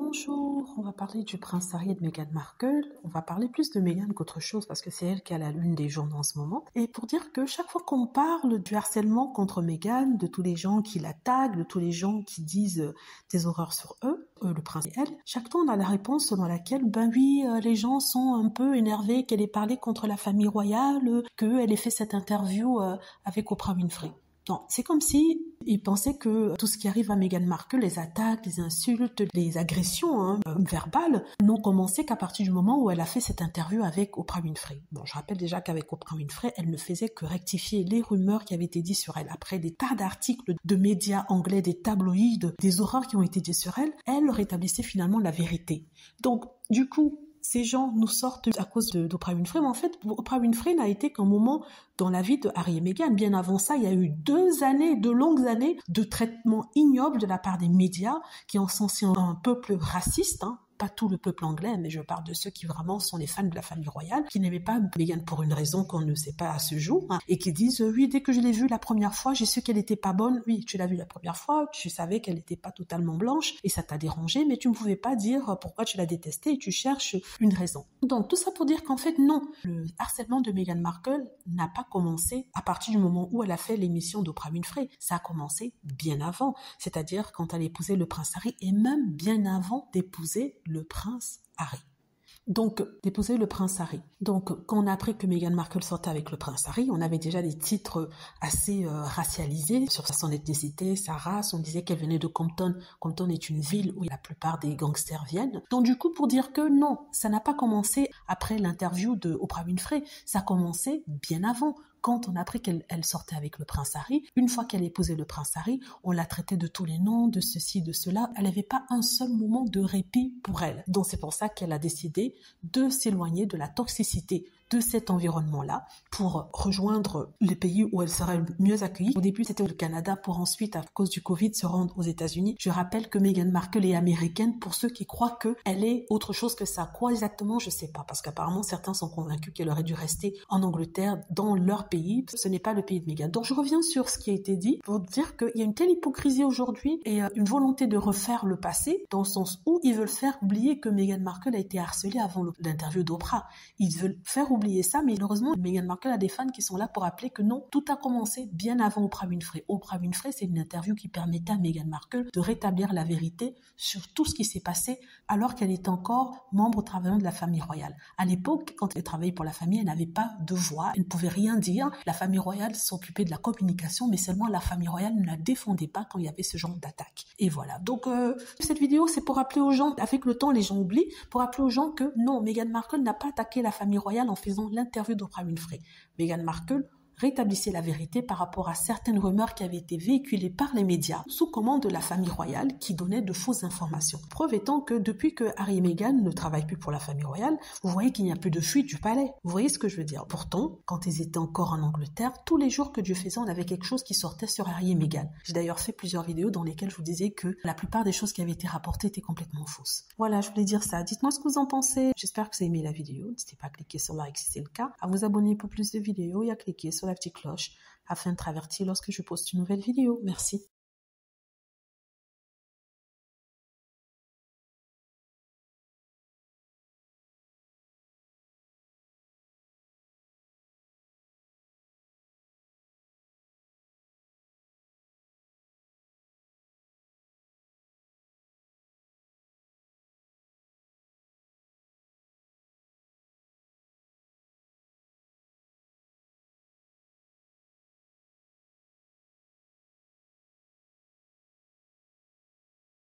Bonjour, on va parler du prince Harry et de Meghan Markle. On va parler plus de Meghan qu'autre chose parce que c'est elle qui a la lune des journaux en ce moment. Et pour dire que chaque fois qu'on parle du harcèlement contre Meghan, de tous les gens qui l'attaquent, de tous les gens qui disent des horreurs sur le prince et elle, chaque fois on a la réponse selon laquelle, les gens sont un peu énervés qu'elle ait parlé contre la famille royale, qu'elle ait fait cette interview avec Oprah Winfrey. Non, c'est comme si ils pensaient que tout ce qui arrive à Meghan Markle, les attaques, les insultes, les agressions verbales, n'ont commencé qu'à partir du moment où elle a fait cette interview avec Oprah Winfrey. Bon, je rappelle déjà qu'avec Oprah Winfrey, elle ne faisait que rectifier les rumeurs qui avaient été dites sur elle. Après des tas d'articles de médias anglais, des tabloïds, des horreurs qui ont été dites sur elle, elle rétablissait finalement la vérité. Donc, du coup, ces gens nous sortent à cause d'Oprah Winfrey, mais en fait, Oprah Winfrey n'a été qu'un moment dans la vie de Harry et Meghan. Bien avant ça, il y a eu 2 années, 2 longues années de traitement ignoble de la part des médias qui ont censé un peuple raciste, pas tout le peuple anglais, mais je parle de ceux qui vraiment sont les fans de la famille royale, qui n'aimaient pas Meghan pour une raison qu'on ne sait pas à ce jour, et qui disent oui, dès que je l'ai vue la première fois, j'ai su qu'elle n'était pas bonne. Oui, tu l'as vue la première fois, tu savais qu'elle n'était pas totalement blanche, et ça t'a dérangé, mais tu ne pouvais pas dire pourquoi tu la détestais, et tu cherches une raison. Donc tout ça pour dire qu'en fait non, le harcèlement de Meghan Markle n'a pas commencé à partir du moment où elle a fait l'émission d'Oprah Winfrey. Ça a commencé bien avant, c'est-à-dire quand elle épousait le prince Harry, et même bien avant d'épouser le prince Harry. Donc, d'épouser le prince Harry. Donc, quand on a appris que Meghan Markle sortait avec le prince Harry, on avait déjà des titres assez racialisés sur son ethnicité, sa race. On disait qu'elle venait de Compton. Compton est une ville où la plupart des gangsters viennent. Donc, du coup, pour dire que non, ça n'a pas commencé après l'interview de Oprah Winfrey. Ça a commencé bien avant. Quand on a appris qu'elle sortait avec le prince Harry, une fois qu'elle épousait le prince Harry, on la traitait de tous les noms, de ceci, de cela. Elle n'avait pas un seul moment de répit pour elle. Donc c'est pour ça qu'elle a décidé de s'éloigner de la toxicité de cet environnement-là pour rejoindre les pays où elle serait mieux accueillie. Au début, c'était le Canada pour ensuite, à cause du Covid, se rendre aux États-Unis. Je rappelle que Meghan Markle est américaine pour ceux qui croient qu'elle est autre chose que ça. Quoi exactement, je sais pas, parce qu'apparemment certains sont convaincus qu'elle aurait dû rester en Angleterre, dans leur pays. Ce n'est pas le pays de Meghan. Donc je reviens sur ce qui a été dit pour dire qu'il y a une telle hypocrisie aujourd'hui et une volonté de refaire le passé, dans le sens où ils veulent faire oublier que Meghan Markle a été harcelée avant l'interview d'Oprah. Ils veulent faire oublier ça, mais malheureusement, Meghan Markle a des fans qui sont là pour rappeler que non, tout a commencé bien avant Oprah Winfrey. Oprah Winfrey, c'est une interview qui permettait à Meghan Markle de rétablir la vérité sur tout ce qui s'est passé alors qu'elle était encore membre travaillant de la famille royale. À l'époque, quand elle travaillait pour la famille, elle n'avait pas de voix, elle ne pouvait rien dire. La famille royale s'occupait de la communication, mais seulement la famille royale ne la défendait pas quand il y avait ce genre d'attaque. Et voilà. Donc, cette vidéo, c'est pour rappeler aux gens, avec le temps, les gens oublient, pour rappeler aux gens que non, Meghan Markle n'a pas attaqué la famille royale en faisant l'interview d'Oprah Winfrey. Meghan Markle rétablissait la vérité par rapport à certaines rumeurs qui avaient été véhiculées par les médias sous commande de la famille royale qui donnait de fausses informations. Preuve étant que depuis que Harry et Meghan ne travaillent plus pour la famille royale, vous voyez qu'il n'y a plus de fuite du palais. Vous voyez ce que je veux dire? Pourtant, quand ils étaient encore en Angleterre, tous les jours que Dieu faisait, on avait quelque chose qui sortait sur Harry et Meghan. J'ai d'ailleurs fait plusieurs vidéos dans lesquelles je vous disais que la plupart des choses qui avaient été rapportées étaient complètement fausses. Voilà, je voulais dire ça. Dites-moi ce que vous en pensez. J'espère que vous avez aimé la vidéo. N'hésitez pas à cliquer sur like si c'est le cas, à vous abonner pour plus de vidéos et à cliquer sur la petite cloche afin de être averti lorsque je poste une nouvelle vidéo. Merci.